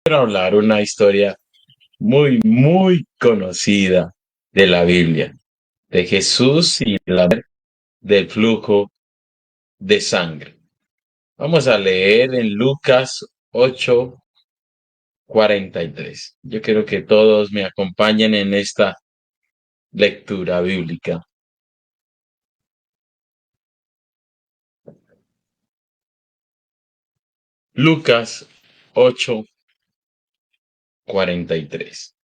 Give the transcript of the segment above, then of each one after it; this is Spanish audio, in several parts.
Quiero hablar una historia muy conocida de la Biblia, de Jesús y del flujo de sangre. Vamos a leer en Lucas 8:43. Yo quiero que todos me acompañen en esta lectura bíblica. Lucas 8:43.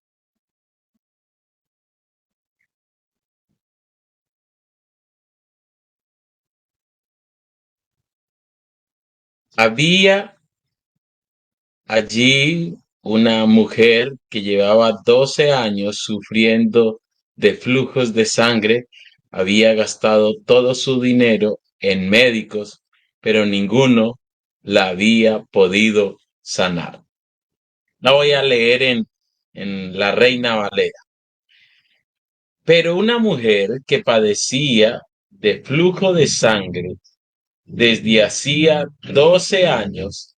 Había allí una mujer que llevaba 12 años sufriendo de flujos de sangre, había gastado todo su dinero en médicos, pero ninguno la había podido sanar. La voy a leer en la Reina Valera. Pero una mujer que padecía de flujo de sangre desde hacía 12 años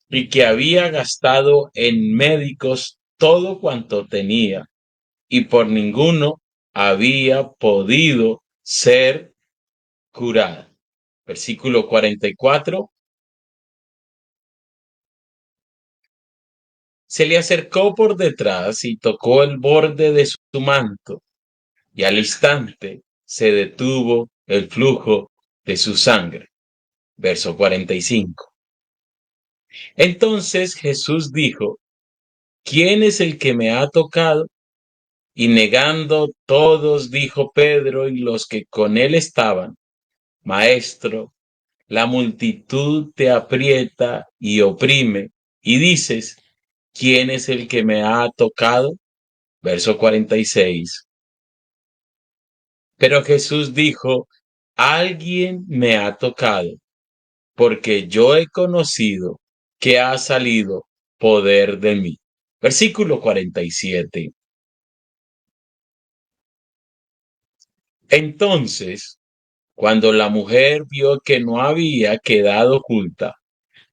y que había gastado en médicos todo cuanto tenía y por ninguno había podido ser curada. Versículo 44. Se le acercó por detrás y tocó el borde de su manto, y al instante se detuvo el flujo de su sangre. Verso 45. Entonces Jesús dijo: ¿Quién es el que me ha tocado? Y negando todos, dijo Pedro y los que con él estaban: Maestro, la multitud te aprieta y oprime, y dices: ¿Quién es el que me ha tocado? Verso 46. Pero Jesús dijo: Alguien me ha tocado, porque yo he conocido que ha salido poder de mí. Versículo 47. Entonces, cuando la mujer vio que no había quedado oculta,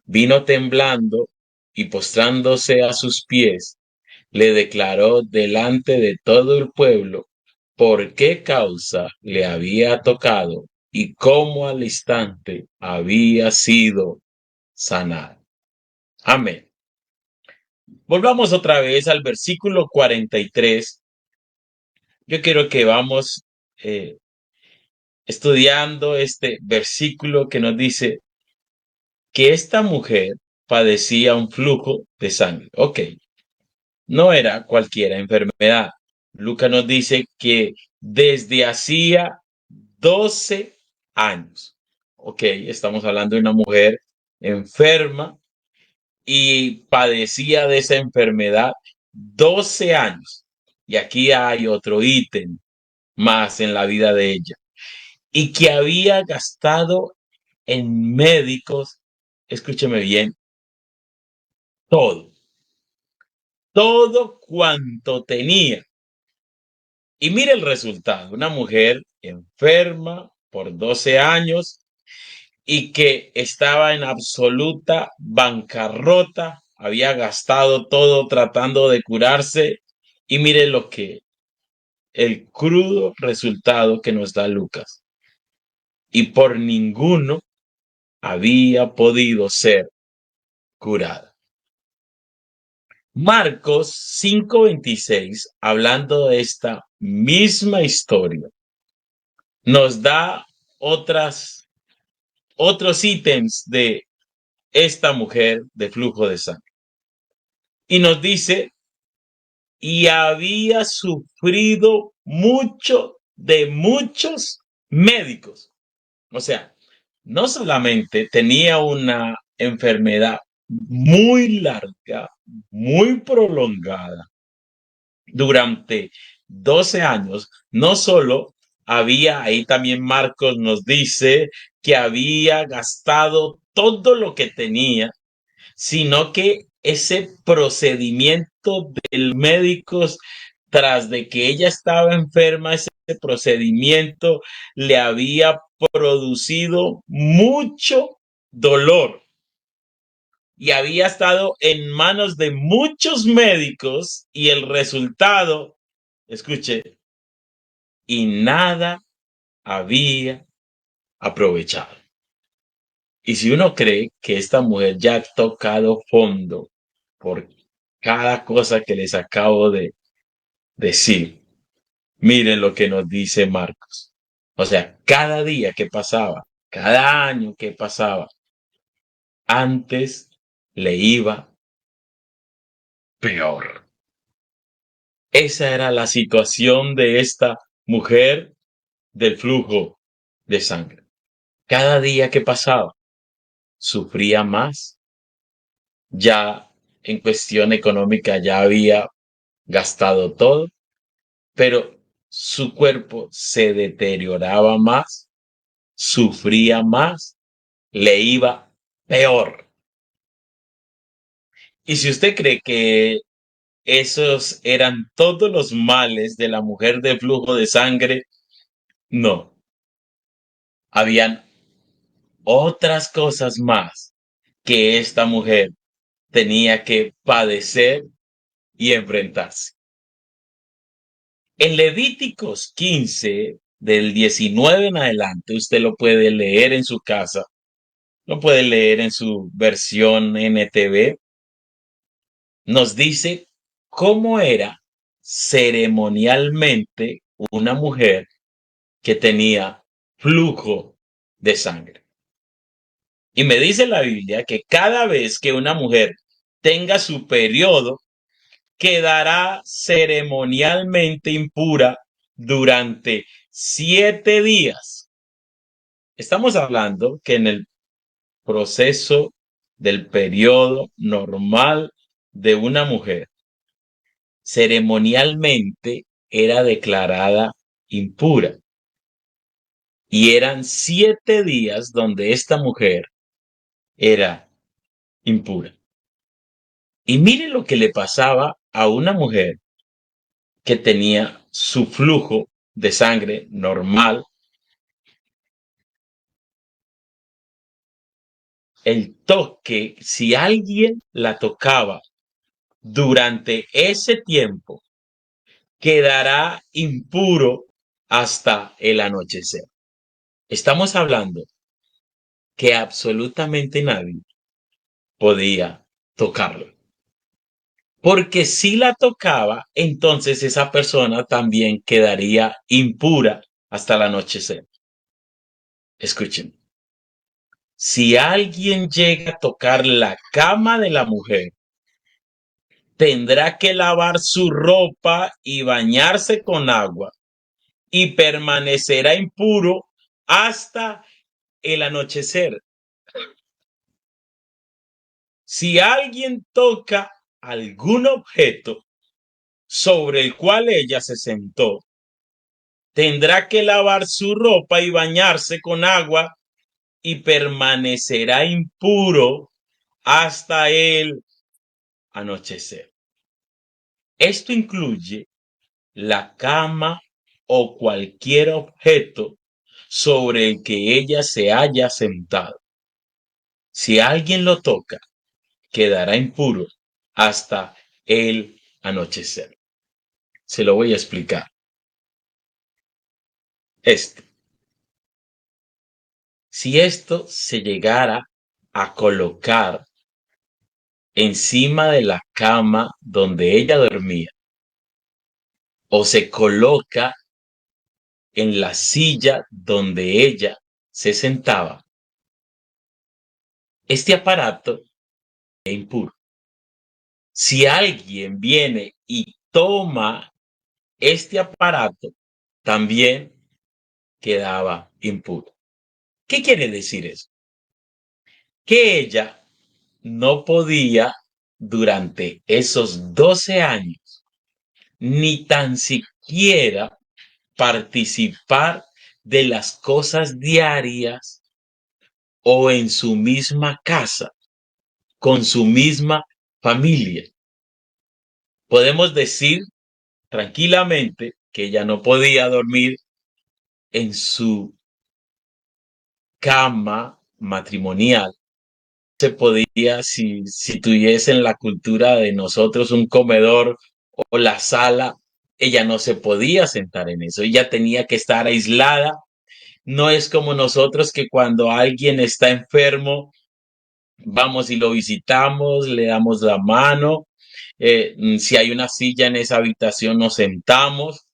vino temblando y postrándose a sus pies, le declaró delante de todo el pueblo por qué causa le había tocado y cómo al instante había sido sanada. Amén. Volvamos otra vez al versículo 43. Yo quiero que vamos eh, estudiando este versículo que nos dice que esta mujer padecía un flujo de sangre. Ok, no era cualquier enfermedad. Lucas nos dice que desde hacía 12 años. Ok, estamos hablando de una mujer enferma y padecía de esa enfermedad 12 años. Y aquí hay otro ítem más en la vida de ella. Y que había gastado en médicos, escúcheme bien, todo, todo cuanto tenía. Y mire el resultado, una mujer enferma por 12 años y que estaba en absoluta bancarrota, había gastado todo tratando de curarse y mire lo que, el crudo resultado que nos da Lucas. Y por ninguno había podido ser curada. Marcos 5:26, hablando de esta misma historia, nos da otros ítems de esta mujer de flujo de sangre. Y nos dice: y había sufrido mucho de muchos médicos. O sea, no solamente tenía una enfermedad muy larga, muy prolongada, durante 12 años, no solo había, ahí también Marcos nos dice que había gastado todo lo que tenía, sino que ese procedimiento del médico tras de que ella estaba enferma, ese procedimiento le había producido mucho dolor. y había estado en manos de muchos médicos y el resultado, escuche, y nada había aprovechado. Y si uno cree que esta mujer ya ha tocado fondo por cada cosa que les acabo de decir, miren lo que nos dice Marcos. O sea, cada día que pasaba, cada año que pasaba, antes le iba peor. Esa era la situación de esta mujer del flujo de sangre. Cada día que pasaba, sufría más. Ya en cuestión económica ya había gastado todo, pero su cuerpo se deterioraba más, sufría más, le iba peor. Y si usted cree que esos eran todos los males de la mujer de flujo de sangre, no. Habían otras cosas más que esta mujer tenía que padecer y enfrentarse. En Levíticos 15, del 19 en adelante, usted lo puede leer en su casa, lo puede leer en su versión NTV, nos dice cómo era ceremonialmente una mujer que tenía flujo de sangre. Y me dice la Biblia que cada vez que una mujer tenga su periodo, quedará ceremonialmente impura durante 7 días. Estamos hablando que en el proceso del periodo normal de una mujer, ceremonialmente era declarada impura. Y eran 7 días donde esta mujer era impura. Y mire lo que le pasaba a una mujer que tenía su flujo de sangre normal. El toque, si alguien la tocaba durante ese tiempo, quedará impuro hasta el anochecer. Estamos hablando que absolutamente nadie podía tocarlo. Porque si la tocaba, entonces esa persona también quedaría impura hasta el anochecer. Escuchen, si alguien llega a tocar la cama de la mujer, tendrá que lavar su ropa y bañarse con agua y permanecerá impuro hasta el anochecer. Si alguien toca algún objeto sobre el cual ella se sentó, tendrá que lavar su ropa y bañarse con agua y permanecerá impuro hasta el anochecer. Esto incluye la cama o cualquier objeto sobre el que ella se haya sentado. Si alguien lo toca, quedará impuro hasta el anochecer. Se lo voy a explicar. Si esto se llegara a colocar encima de la cama donde ella dormía, o se coloca en la silla donde ella se sentaba, este aparato es impuro. Si alguien viene y toma este aparato, también quedaba impuro. ¿Qué quiere decir eso? Que ella no podía durante esos 12 años ni tan siquiera participar de las cosas diarias o en su misma casa, con su misma familia. Podemos decir tranquilamente que ella no podía dormir en su cama matrimonial, se podía, si tuviese en la cultura de nosotros un comedor o la sala, ella no se podía sentar en eso, ella tenía que estar aislada. No es como nosotros que cuando alguien está enfermo, vamos y lo visitamos, le damos la mano, si hay una silla en esa habitación nos sentamos,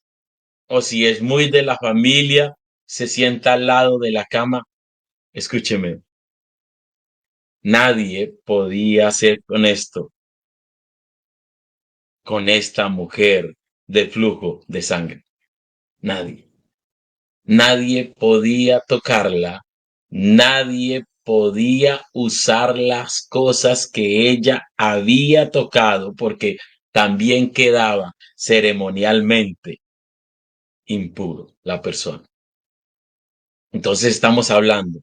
o si es muy de la familia, se sienta al lado de la cama. Escúcheme, nadie podía hacer con esto, con esta mujer de flujo de sangre. Nadie. Nadie podía tocarla, nadie podía usar las cosas que ella había tocado porque también quedaba ceremonialmente impuro la persona. Entonces estamos hablando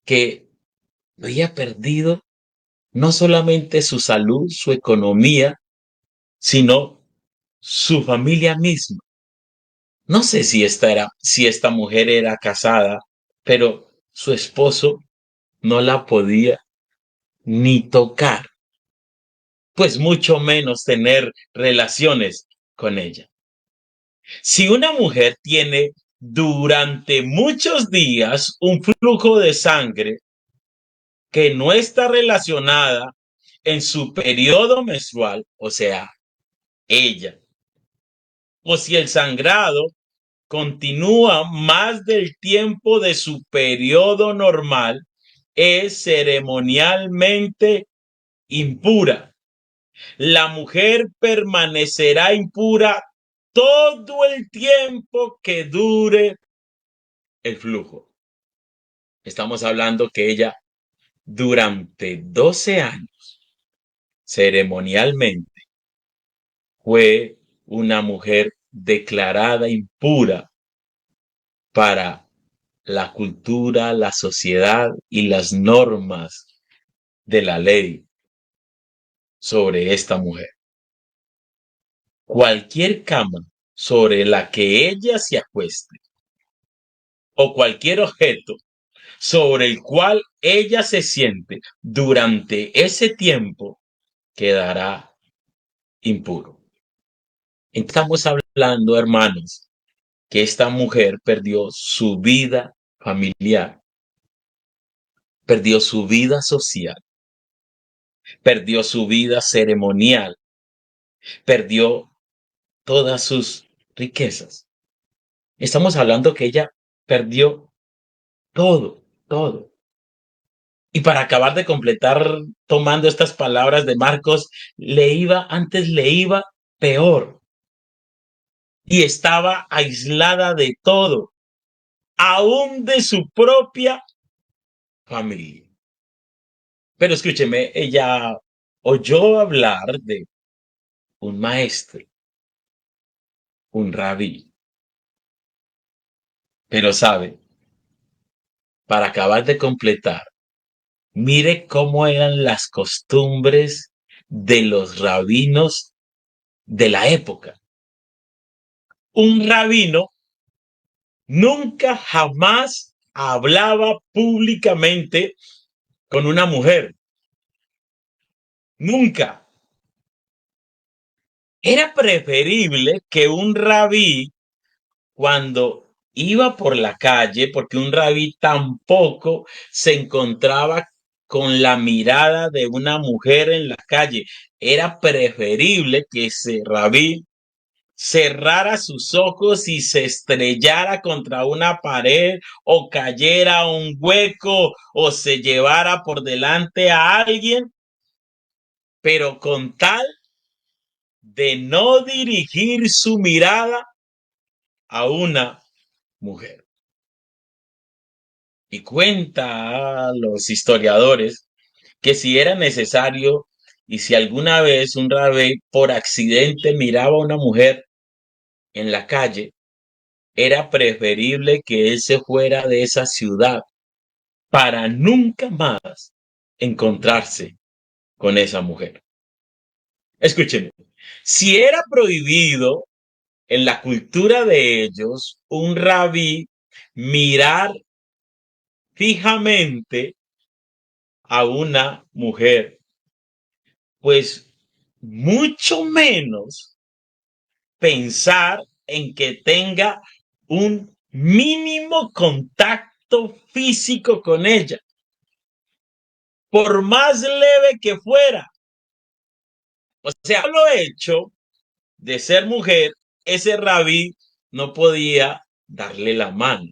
que había perdido no solamente su salud, su economía, sino su familia misma. No sé si esta mujer era casada, pero su esposo no la podía ni tocar, pues mucho menos tener relaciones con ella. Si una mujer tiene durante muchos días un flujo de sangre que no está relacionada en su periodo menstrual, o sea, ella, o si el sangrado continúa más del tiempo de su periodo normal, es ceremonialmente impura. La mujer permanecerá impura todo el tiempo que dure el flujo. Estamos hablando que ella durante 12 años ceremonialmente fue una mujer declarada impura para la cultura, la sociedad y las normas de la ley sobre esta mujer. Cualquier cama sobre la que ella se acueste o cualquier objeto sobre el cual ella se siente durante ese tiempo quedará impuro. Estamos hablando, hermanos, que esta mujer perdió su vida familiar, perdió su vida social, perdió su vida ceremonial, perdió todas sus riquezas. Estamos hablando que ella perdió todo, todo. Y para acabar de completar, tomando estas palabras de Marcos, antes le iba peor y estaba aislada de todo, aún de su propia familia. Pero escúcheme, ella oyó hablar de un maestro, un rabí, pero sabe, para acabar de completar, mire cómo eran las costumbres de los rabinos de la época. Un rabino nunca jamás hablaba públicamente con una mujer. Nunca. Era preferible que un rabí, cuando iba por la calle, porque un rabí tampoco se encontraba con la mirada de una mujer en la calle, era preferible que ese rabí cerrara sus ojos y se estrellara contra una pared o cayera a un hueco o se llevara por delante a alguien, pero con tal de no dirigir su mirada a una mujer. Y cuenta a los historiadores que si era necesario y si alguna vez un rabí por accidente miraba a una mujer en la calle, era preferible que él se fuera de esa ciudad para nunca más encontrarse con esa mujer. Escúchenme, si era prohibido en la cultura de ellos un rabí mirar fijamente a una mujer, pues mucho menos pensar en que tenga un mínimo contacto físico con ella, por más leve que fuera. O sea, lo hecho de ser mujer, ese rabí no podía darle la mano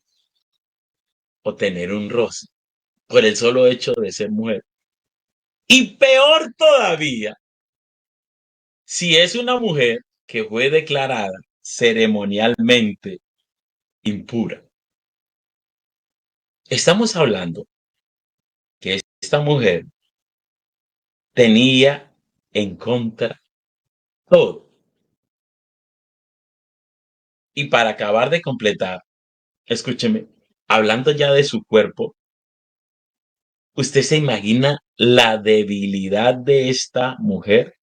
o tener un roce por el solo hecho de ser mujer. Y peor todavía, si es una mujer que fue declarada ceremonialmente impura. Estamos hablando que esta mujer tenía en contra todo. Y para acabar de completar, escúcheme, hablando ya de su cuerpo, ¿usted se imagina la debilidad de esta mujer?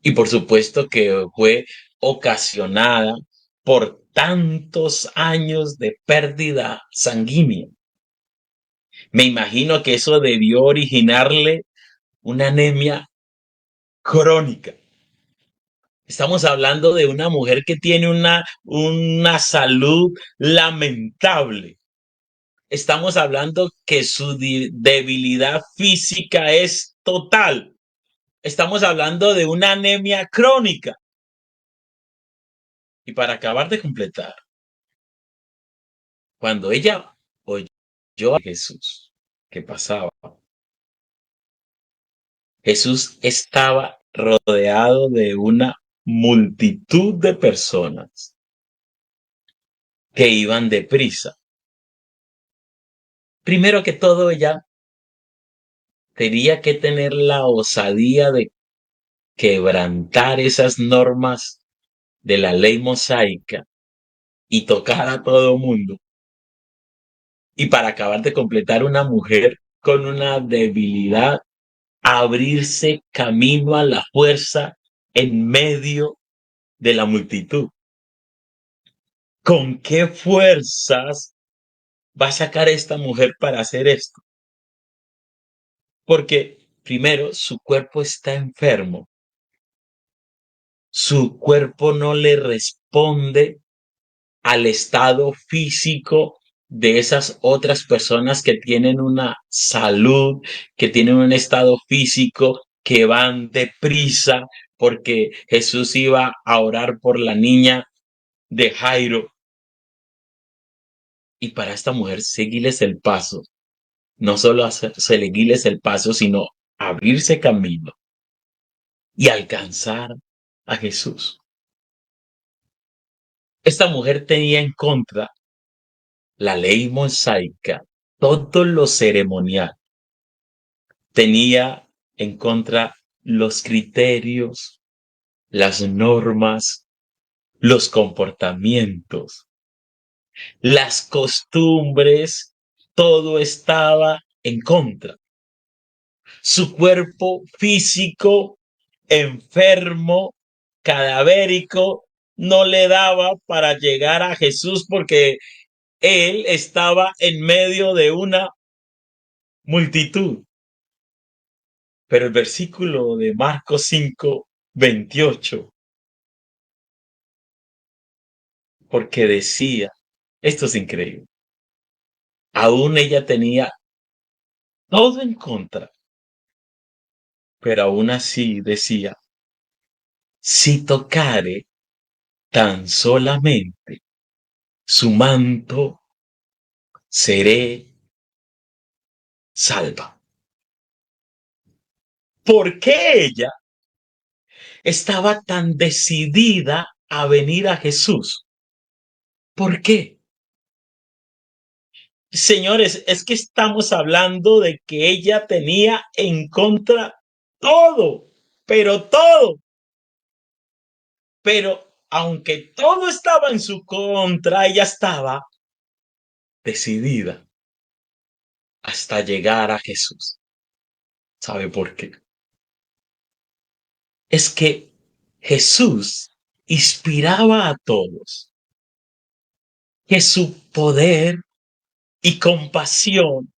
Y por supuesto que fue ocasionada por tantos años de pérdida sanguínea. Me imagino que eso debió originarle una anemia crónica. Estamos hablando de una mujer que tiene una salud lamentable. Estamos hablando que su debilidad física es total. Estamos hablando de una anemia crónica. Y para acabar de completar, cuando ella oyó a Jesús que pasaba, Jesús estaba rodeado de una multitud de personas que iban deprisa. Primero que todo, ella tenía que tener la osadía de quebrantar esas normas de la ley mosaica y tocar a todo mundo. Y para acabar de completar, una mujer con una debilidad, abrirse camino a la fuerza en medio de la multitud. ¿Con qué fuerzas va a sacar esta mujer para hacer esto? Porque primero, su cuerpo está enfermo. Su cuerpo no le responde al estado físico de esas otras personas que tienen una salud, que tienen un estado físico, que van deprisa, porque Jesús iba a orar por la niña de Jairo. Y para esta mujer, seguirles el paso, no solo seguirles el paso, sino abrirse camino y alcanzar a Jesús. Esta mujer tenía en contra la ley mosaica, todo lo ceremonial. Tenía en contra los criterios, las normas, los comportamientos, las costumbres, todo estaba en contra. Su cuerpo físico, enfermo, cadavérico, no le daba para llegar a Jesús porque él estaba en medio de una multitud. Pero el versículo de Marcos 5:28, porque decía, esto es increíble, aún ella tenía todo en contra, pero aún así decía, si tocare tan solamente su manto, seré salva. ¿Por qué ella estaba tan decidida a venir a Jesús? ¿Por qué? Señores, es que estamos hablando de que ella tenía en contra todo, pero todo. Pero aunque todo estaba en su contra, ella estaba decidida hasta llegar a Jesús. ¿Sabe por qué? Es que Jesús inspiraba a todos que su poder y compasión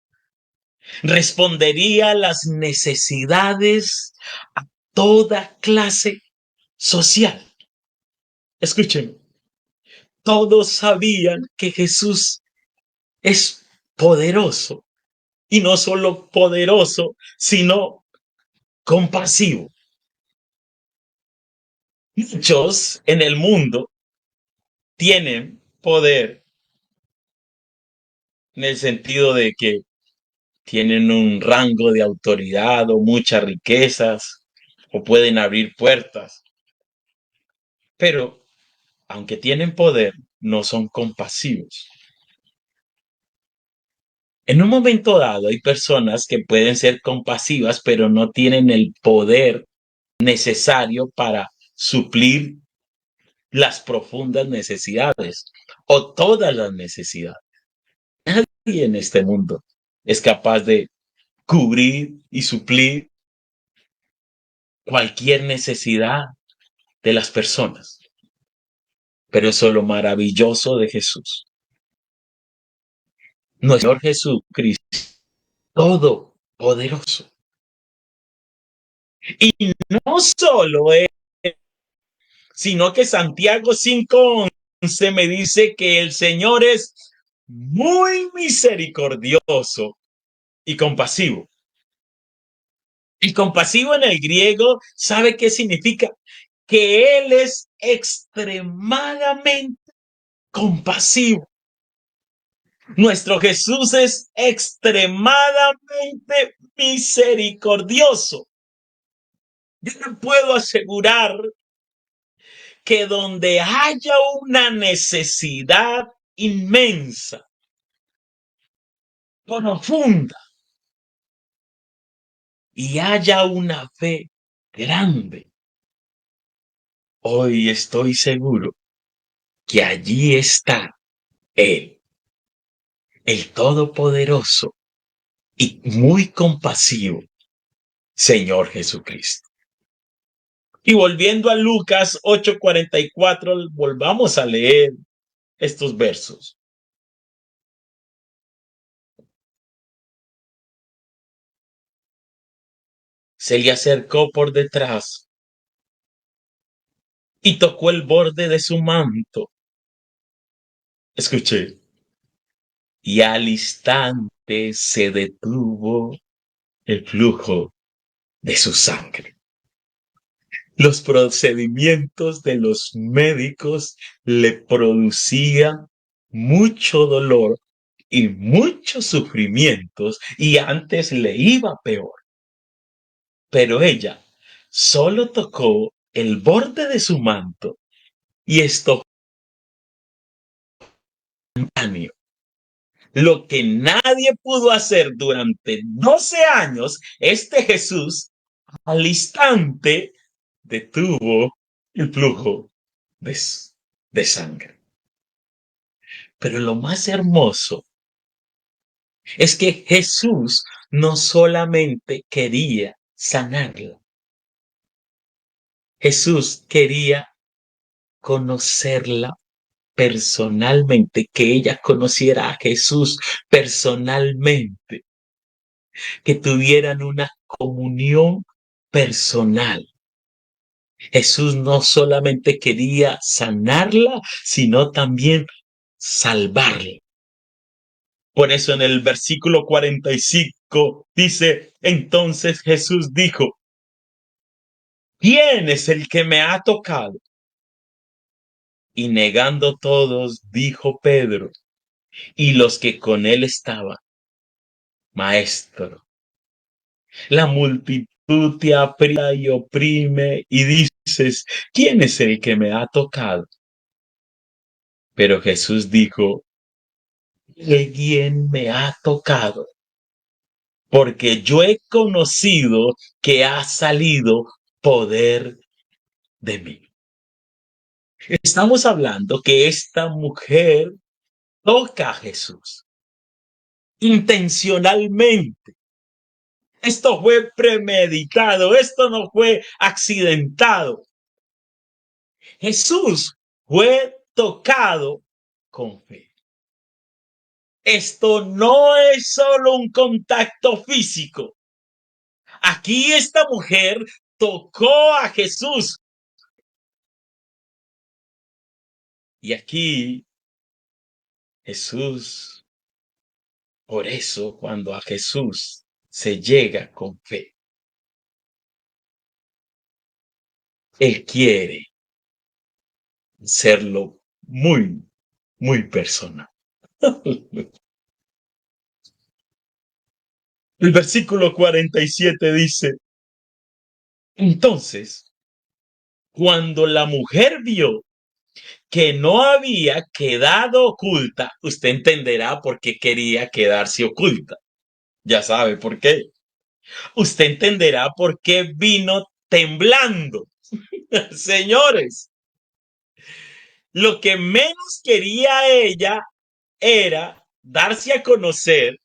respondería a las necesidades a toda clase social. Escuchen, todos sabían que Jesús es poderoso, y no solo poderoso, sino compasivo. Muchos en el mundo tienen poder en el sentido de que tienen un rango de autoridad o muchas riquezas o pueden abrir puertas, pero aunque tienen poder, no son compasivos. En un momento dado hay personas que pueden ser compasivas, pero no tienen el poder necesario para suplir las profundas necesidades o todas las necesidades. Nadie en este mundo es capaz de cubrir y suplir cualquier necesidad de las personas. Pero eso es lo maravilloso de Jesús. Nuestro Señor Jesucristo, todopoderoso. Y no solo es, sino que Santiago 5:11 me dice que el Señor es muy misericordioso y compasivo. Y compasivo en el griego, ¿sabe qué significa? Que Él es extremadamente compasivo. Nuestro Jesús es extremadamente misericordioso. Yo le puedo asegurar que donde haya una necesidad inmensa, profunda, y haya una fe grande, hoy estoy seguro que allí está Él, el Todopoderoso y muy compasivo Señor Jesucristo. Y volviendo a Lucas 8:44, volvamos a leer estos versos. Se le acercó por detrás y tocó el borde de su manto. Escuché. Y al instante se detuvo el flujo de su sangre. Los procedimientos de los médicos le producían mucho dolor y muchos sufrimientos, y antes le iba peor. Pero ella solo tocó el borde de su manto y esto instantáneo. Lo que nadie pudo hacer durante 12 años, este Jesús al instante detuvo el flujo de, de sangre. Pero lo más hermoso es que Jesús no solamente quería sanarla, Jesús quería conocerla personalmente, que ella conociera a Jesús personalmente, que tuvieran una comunión personal. Jesús no solamente quería sanarla, sino también salvarla. Por eso en el versículo 45 dice, entonces Jesús dijo, ¿quién es el que me ha tocado? Y negando todos, dijo Pedro y los que con él estaban, Maestro, la multitud te aprieta y oprime y dices, ¿quién es el que me ha tocado? Pero Jesús dijo, alguien me ha tocado, porque yo he conocido que ha salido poder de mí. Estamos hablando que esta mujer toca a Jesús intencionalmente. Esto fue premeditado, esto no fue accidentado. Jesús fue tocado con fe. Esto no es solo un contacto físico. Aquí esta mujer tocó a Jesús. Y aquí Jesús, por eso cuando a Jesús se llega con fe, Él quiere hacerlo muy, muy personal. El versículo 47 dice, entonces, cuando la mujer vio que no había quedado oculta, usted entenderá por qué quería quedarse oculta. Ya sabe por qué. Usted entenderá por qué vino temblando. Señores, lo que menos quería ella era darse a conocer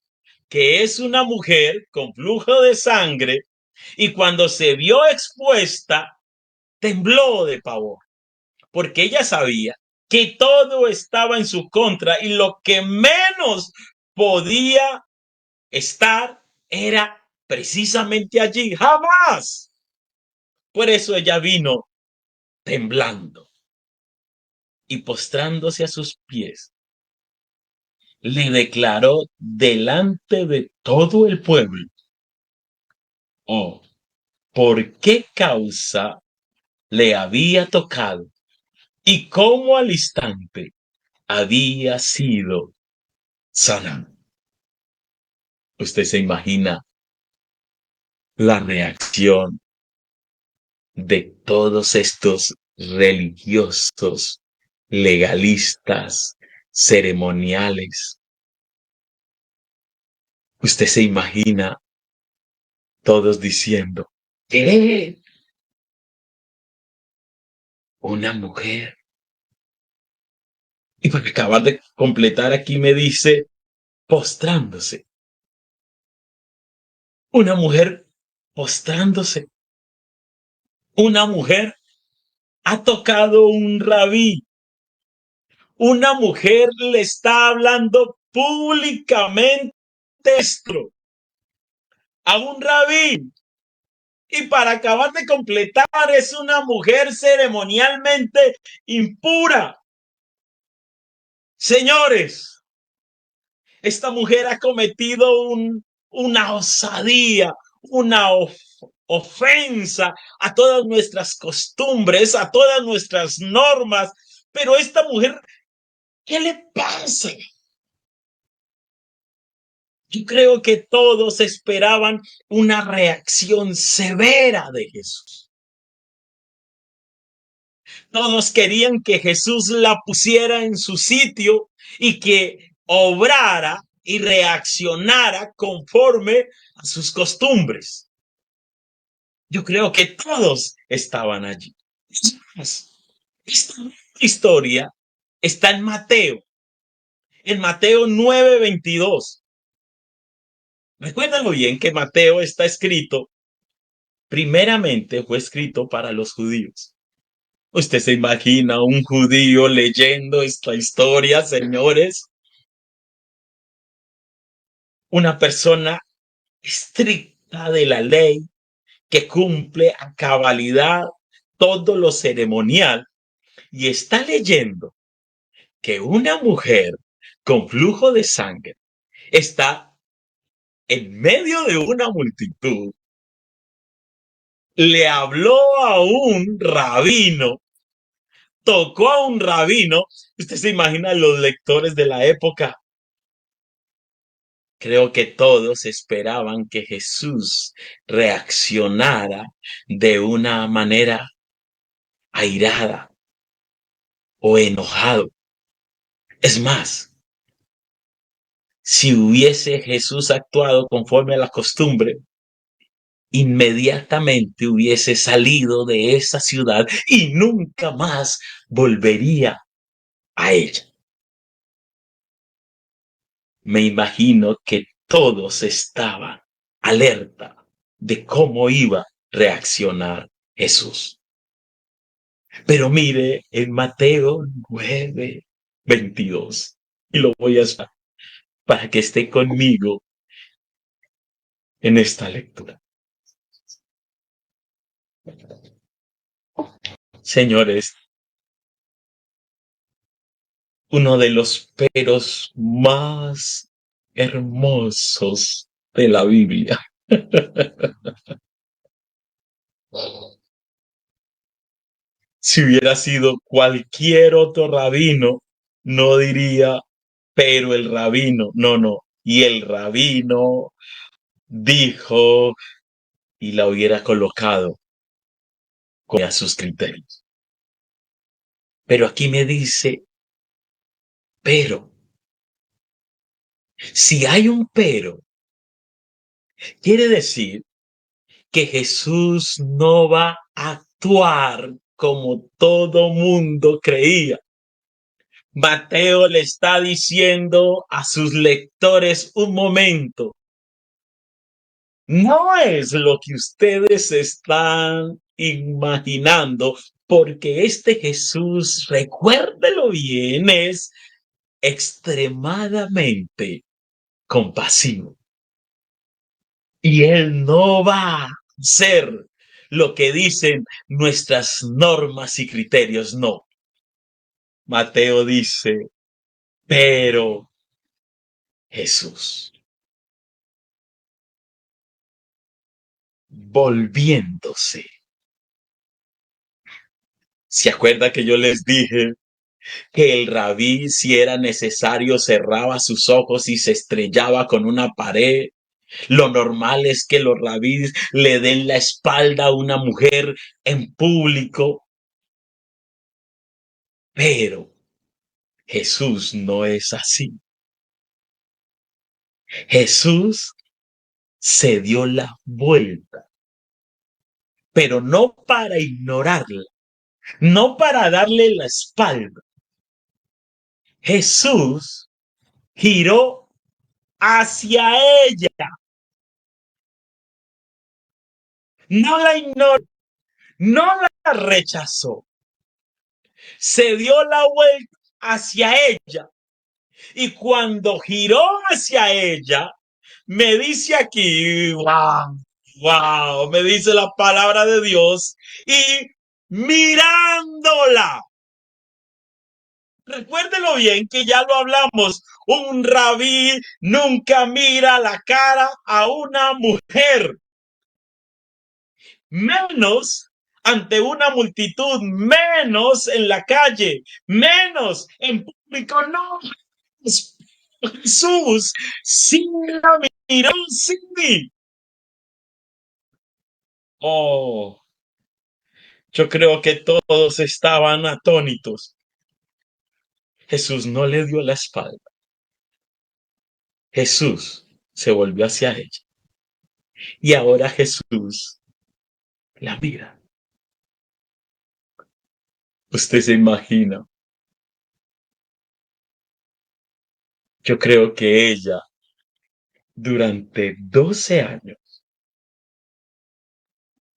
que es una mujer con flujo de sangre y cuando se vio expuesta, tembló de pavor, porque ella sabía que todo estaba en su contra y lo que menos podía estar era precisamente allí, jamás. Por eso ella vino temblando y postrándose a sus pies, le declaró delante de todo el pueblo, oh, por qué causa le había tocado y cómo al instante había sido sanado. Usted se imagina la reacción de todos estos religiosos, legalistas, ceremoniales. Usted se imagina todos diciendo, ¿qué? Una mujer. Y para acabar de completar aquí me dice, postrándose. Una mujer postrándose. Una mujer ha tocado un rabí. Una mujer le está hablando públicamente esto a un rabí. Y para acabar de completar, es una mujer ceremonialmente impura. Señores, esta mujer ha cometido una osadía, una ofensa a todas nuestras costumbres, a todas nuestras normas. Pero esta mujer, ¿qué le pasa? Yo creo que todos esperaban una reacción severa de Jesús. Todos querían que Jesús la pusiera en su sitio y que obrara y reaccionara conforme a sus costumbres. Yo creo que todos estaban allí. Esta historia está en Mateo 9:22. Recuérdalo bien que Mateo está escrito, primeramente fue escrito para los judíos. ¿Usted se imagina un judío leyendo esta historia, señores? Una persona estricta de la ley que cumple a cabalidad todo lo ceremonial y está leyendo que una mujer con flujo de sangre está en medio de una multitud, le habló a un rabino, tocó a un rabino. Usted se imagina los lectores de la época. Creo que todos esperaban que Jesús reaccionara de una manera airada o enojado. Es más, si hubiese Jesús actuado conforme a la costumbre, inmediatamente hubiese salido de esa ciudad y nunca más volvería a ella. Me imagino que todos estaban alerta de cómo iba a reaccionar Jesús. Pero mire en Mateo 9:22, y lo voy a hacer. para que esté conmigo en esta lectura. Señores, uno de los peros más hermosos de la Biblia. Si hubiera sido cualquier otro rabino, no diría, pero el rabino, no. Y el rabino dijo y la hubiera colocado a sus criterios. Pero aquí me dice, pero, si hay un pero, quiere decir que Jesús no va a actuar como todo mundo creía. Mateo le está diciendo a sus lectores un momento. No es lo que ustedes están imaginando, porque este Jesús, recuérdelo bien, es extremadamente compasivo. Y Él no va a ser lo que dicen nuestras normas y criterios, no. Mateo dice, pero Jesús, volviéndose. ¿Se acuerda que yo les dije que el rabí, si era necesario, cerraba sus ojos y se estrellaba con una pared? Lo normal es que los rabíes le den la espalda a una mujer en público, pero Jesús no es así. Jesús se dio la vuelta, pero no para ignorarla, no para darle la espalda. Jesús giró hacia ella, no la ignoró, no la rechazó, se dio la vuelta hacia ella. Y cuando giró hacia ella, me dice aquí, wow, me dice la palabra de Dios, y mirándola. Recuérdelo bien que ya lo hablamos, un rabí nunca mira la cara a una mujer, menos ante una multitud, menos en la calle, menos en público, no. Jesús sí la miró, sí. Oh, yo creo que todos estaban atónitos. Jesús no le dio la espalda. Jesús se volvió hacia ella. Y ahora Jesús la mira. Usted se imagina. Yo creo que ella, durante 12 años,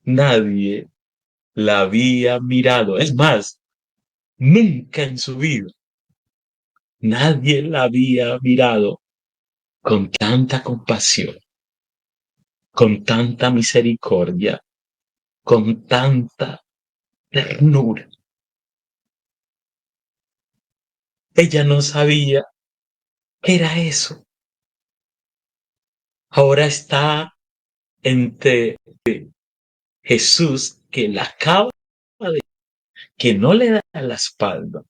nadie la había mirado. Es más, nunca en su vida, nadie la había mirado con tanta compasión, con tanta misericordia, con tanta ternura. Ella no sabía qué era eso. Ahora está entre Jesús que la acaba de, que no le da la espalda,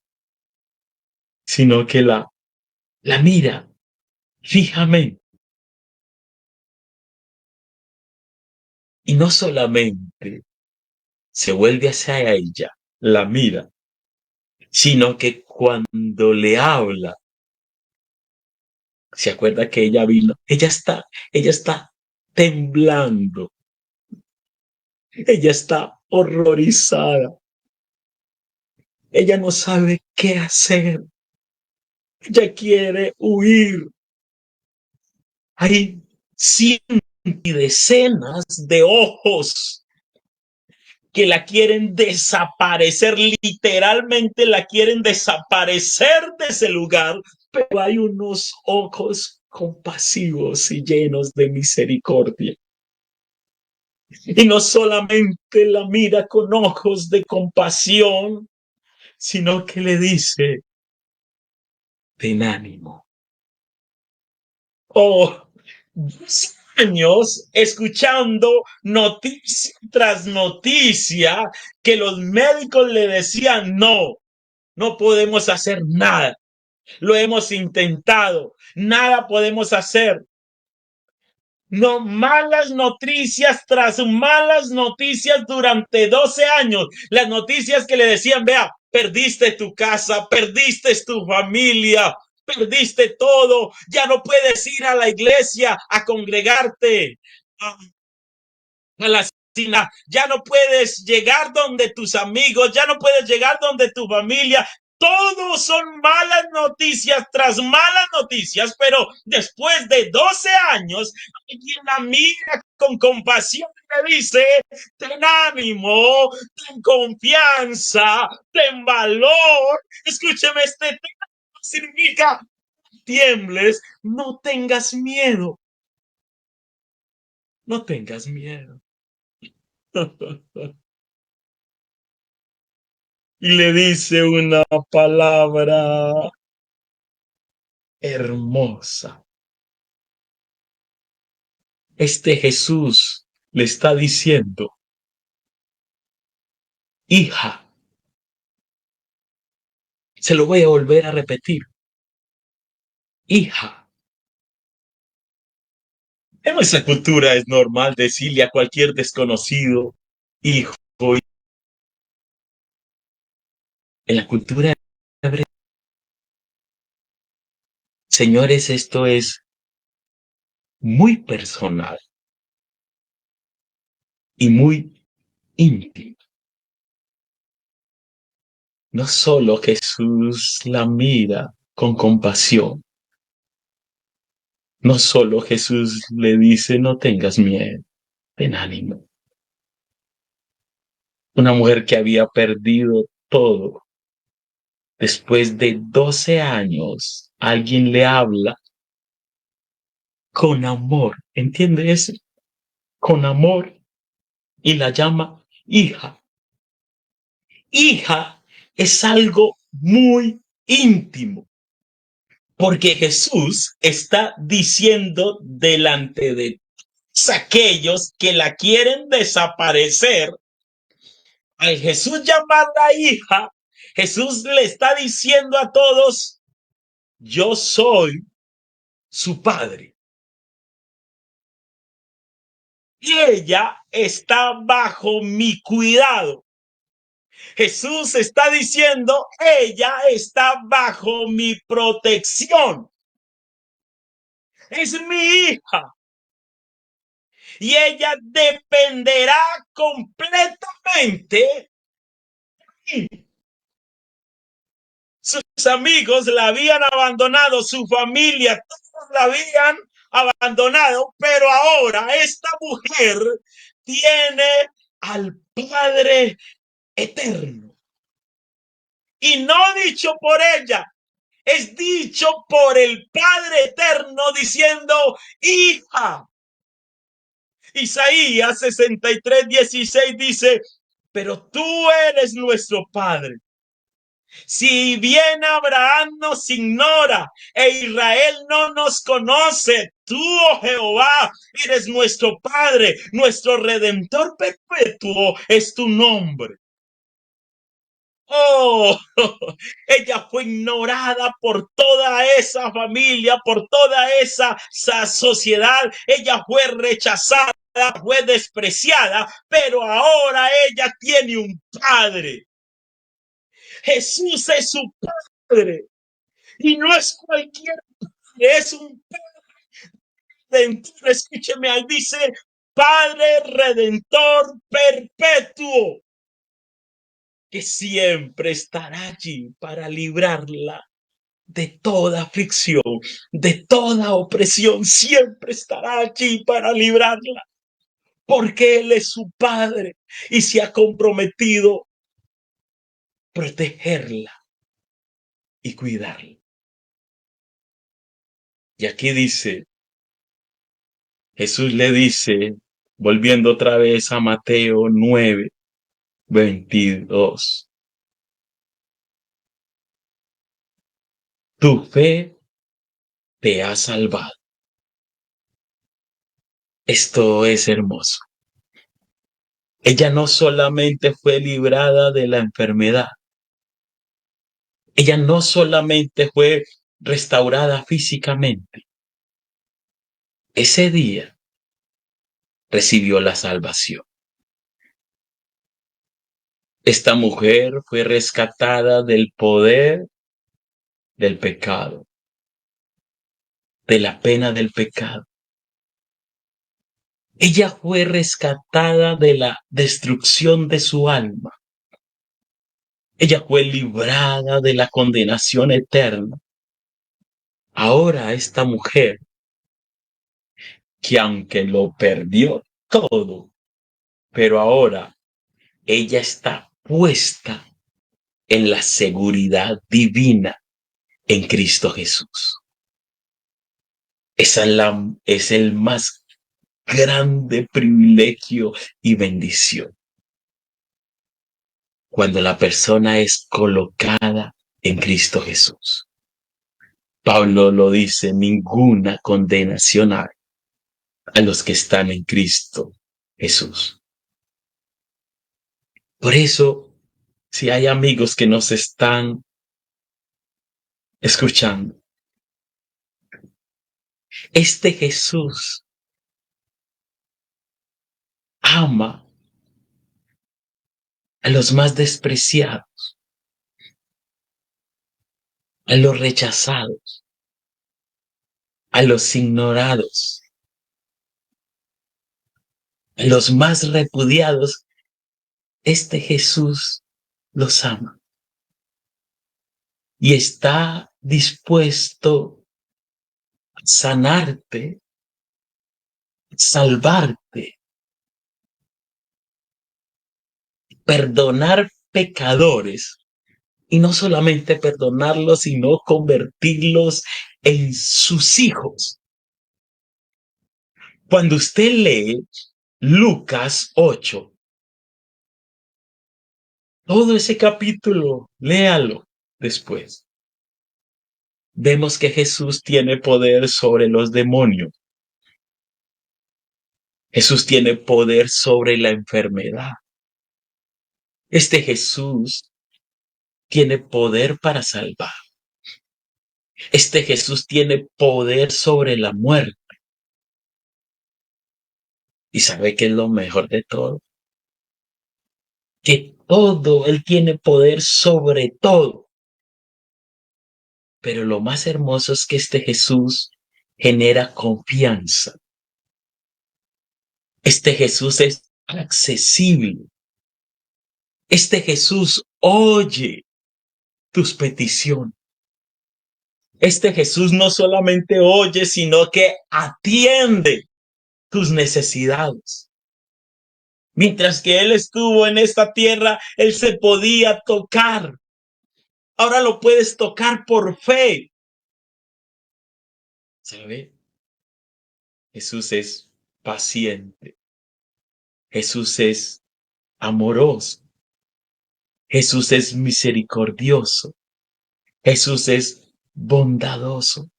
sino que la mira fijamente. Y no solamente se vuelve hacia ella, la mira, sino que cuando le habla, se acuerda que ella vino, ella está temblando, ella está horrorizada, ella no sabe qué hacer, ella quiere huir. Hay cientos y decenas de ojos que la quieren desaparecer, literalmente la quieren desaparecer de ese lugar, pero hay unos ojos compasivos y llenos de misericordia. Y no solamente la mira con ojos de compasión, sino que le dice, ten ánimo. Oh, 2 años escuchando noticia tras noticia que los médicos le decían, no, no podemos hacer nada. Lo hemos intentado, nada podemos hacer. No, malas noticias tras malas noticias durante 12 años. Las noticias que le decían, vea, perdiste tu casa, perdiste tu familia, perdiste todo, ya no puedes ir a la iglesia a congregarte, a la cocina, ya no puedes llegar donde tus amigos, ya no puedes llegar donde tu familia. Todos son malas noticias tras malas noticias, pero después de 12 años, alguien la mira con compasión y le dice, ten ánimo, ten confianza, ten valor. Escúcheme, este tema significa tiembles, no tengas miedo, no tengas miedo. Y le dice una palabra hermosa. Este Jesús le está diciendo, hija, se lo voy a volver a repetir, hija. En nuestra cultura es normal decirle a cualquier desconocido, hijo. En la cultura hebrea, señores, esto es muy personal y muy íntimo. No solo Jesús la mira con compasión, no solo Jesús le dice, no tengas miedo, ten ánimo. Una mujer que había perdido todo. Después de 12 años, alguien le habla con amor, ¿entiende eso? Con amor y la llama hija. Hija es algo muy íntimo, porque Jesús está diciendo delante de aquellos que la quieren desaparecer, al Jesús llamarla hija, Jesús le está diciendo a todos, yo soy su padre. Y ella está bajo mi cuidado. Jesús está diciendo, ella está bajo mi protección. Es mi hija. Y ella dependerá completamente de mí. Sus amigos la habían abandonado, su familia, todos la habían abandonado, pero ahora esta mujer tiene al Padre eterno. Y no dicho por ella, es dicho por el Padre eterno diciendo, hija. Isaías 63:16 dice, pero tú eres nuestro Padre. Si bien Abraham nos ignora e Israel no nos conoce, tú, oh Jehová, eres nuestro Padre, nuestro Redentor perpetuo es tu nombre. Oh, ella fue ignorada por toda esa familia, por toda esa sociedad. Ella fue rechazada, fue despreciada, pero ahora ella tiene un padre. Jesús es su padre y no es cualquier padre, es un padre redentor. Escúcheme, ahí dice Padre Redentor perpetuo, que siempre estará allí para librarla de toda aflicción, de toda opresión, siempre estará allí para librarla, porque Él es su Padre y se ha comprometido a protegerla y cuidarla. Y aquí dice, Jesús le dice, volviendo otra vez a Mateo 9:22, tu fe te ha salvado. Esto es hermoso. Ella no solamente fue librada de la enfermedad, ella no solamente fue restaurada físicamente, ese día recibió la salvación. Esta mujer fue rescatada del poder del pecado, de la pena del pecado. Ella fue rescatada de la destrucción de su alma. Ella fue librada de la condenación eterna. Ahora esta mujer, que aunque lo perdió todo, pero ahora ella está puesta en la seguridad divina en Cristo Jesús. Es el más grande privilegio y bendición. Cuando la persona es colocada en Cristo Jesús. Pablo lo dice, ninguna condenación hay a los que están en Cristo Jesús. Por eso, si hay amigos que nos están escuchando, este Jesús ama a los más despreciados, a los rechazados, a los ignorados, a los más repudiados. Este Jesús los ama y está dispuesto a sanarte, salvarte, perdonar pecadores. Y no solamente perdonarlos, sino convertirlos en sus hijos. Cuando usted lee Lucas 8, todo ese capítulo, léalo después. Vemos que Jesús tiene poder sobre los demonios. Jesús tiene poder sobre la enfermedad. Este Jesús tiene poder para salvar. Este Jesús tiene poder sobre la muerte. ¿Y sabe qué es lo mejor de todo? Que todo, Él tiene poder sobre todo. Pero lo más hermoso es que este Jesús genera confianza. Este Jesús es accesible. Este Jesús oye tus peticiones. Este Jesús no solamente oye, sino que atiende tus necesidades. Mientras que Él estuvo en esta tierra, Él se podía tocar. Ahora lo puedes tocar por fe. ¿Sabe? Jesús es paciente. Jesús es amoroso. Jesús es misericordioso. Jesús es bondadoso.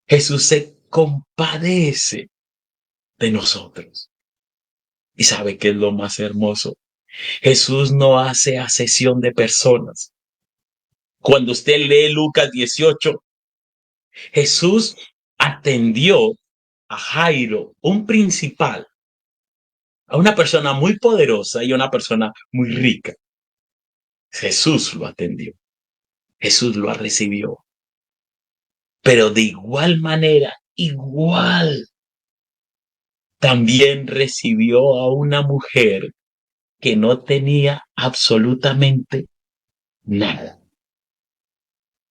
Jesús se compadece de nosotros. ¿Y sabe qué es lo más hermoso? Jesús no hace acepción de personas. Cuando usted lee Lucas 18, Jesús atendió a Jairo, un principal, a una persona muy poderosa y a una persona muy rica. Jesús lo atendió. Jesús lo recibió. Pero de igual manera, también recibió a una mujer que no tenía absolutamente nada.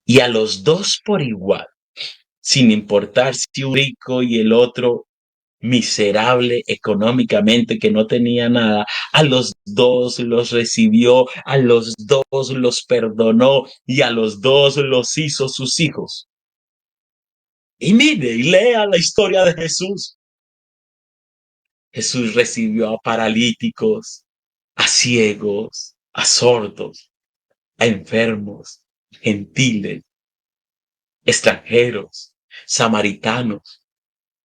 Y a los dos por igual, sin importar si un rico y el otro miserable económicamente, que no tenía nada, a los dos los recibió, a los dos los perdonó y a los dos los hizo sus hijos. Y mire y lea la historia de Jesús. Jesús recibió a paralíticos, a ciegos, a sordos, a enfermos, gentiles, extranjeros, samaritanos,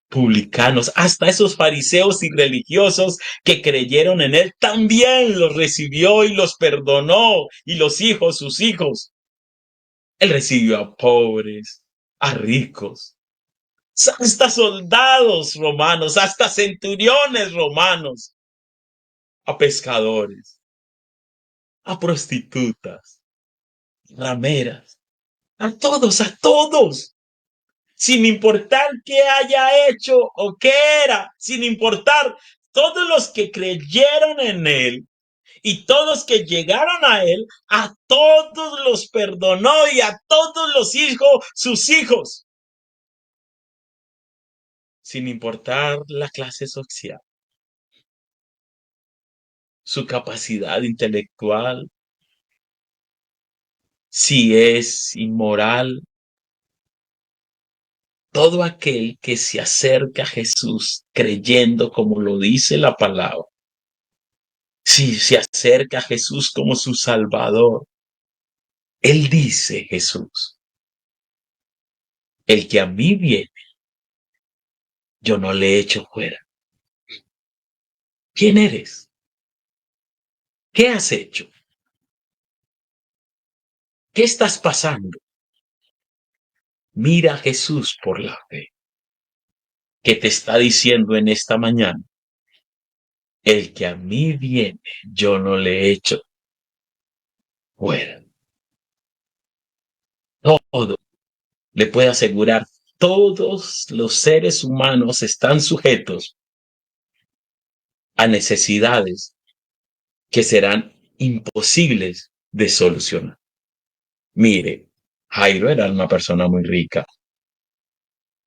publicanos, hasta esos fariseos y religiosos que creyeron en él, también los recibió y los perdonó, y los hijos, sus hijos. Él recibió a pobres, a ricos, hasta soldados romanos, hasta centuriones romanos, a pescadores, a prostitutas, rameras, a todos, sin importar qué haya hecho o qué era, sin importar todos los que creyeron en él y todos que llegaron a él, a todos los perdonó y a todos los hijos, sus hijos, sin importar la clase social, su capacidad intelectual, si es inmoral. Todo aquel que se acerca a Jesús creyendo como lo dice la palabra, si se acerca a Jesús como su Salvador, él dice Jesús, el que a mí viene, yo no le echo fuera. ¿Quién eres? ¿Qué has hecho? ¿Qué estás pasando? Mira a Jesús por la fe, que te está diciendo en esta mañana, el que a mí viene, yo no le echo fuera. Todo le puede asegurar, todos los seres humanos están sujetos a necesidades que serán imposibles de solucionar. Mire, Jairo era una persona muy rica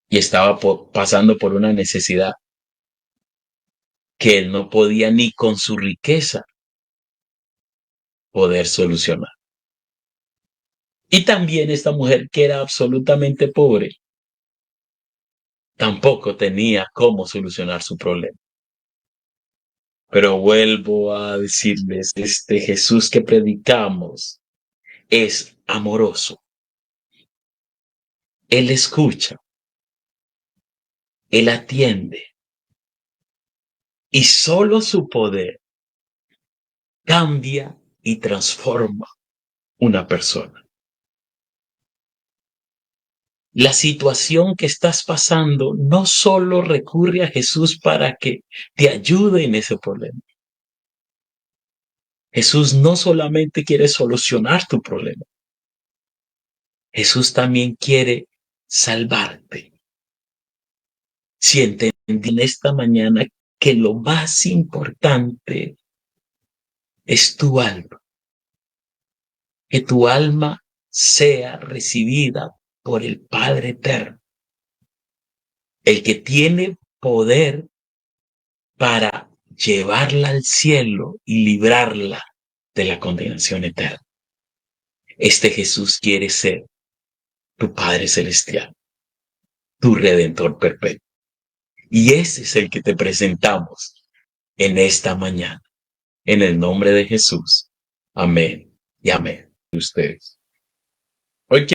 y estaba pasando por una necesidad que él no podía ni con su riqueza poder solucionar. Y también esta mujer que era absolutamente pobre, tampoco tenía cómo solucionar su problema. Pero vuelvo a decirles, este Jesús que predicamos es amoroso. Él escucha, él atiende y solo su poder cambia y transforma una persona. La situación que estás pasando no solo recurre a Jesús para que te ayude en ese problema. Jesús no solamente quiere solucionar tu problema, Jesús también quiere salvarte. Si entendí en esta mañana que lo más importante es tu alma, que tu alma sea recibida por el Padre Eterno, el que tiene poder para llevarla al cielo y librarla de la condenación eterna. Este Jesús quiere ser tu Padre Celestial, tu Redentor perpetuo. Y ese es el que te presentamos en esta mañana. En el nombre de Jesús. Amén y amén. Ustedes. Hoy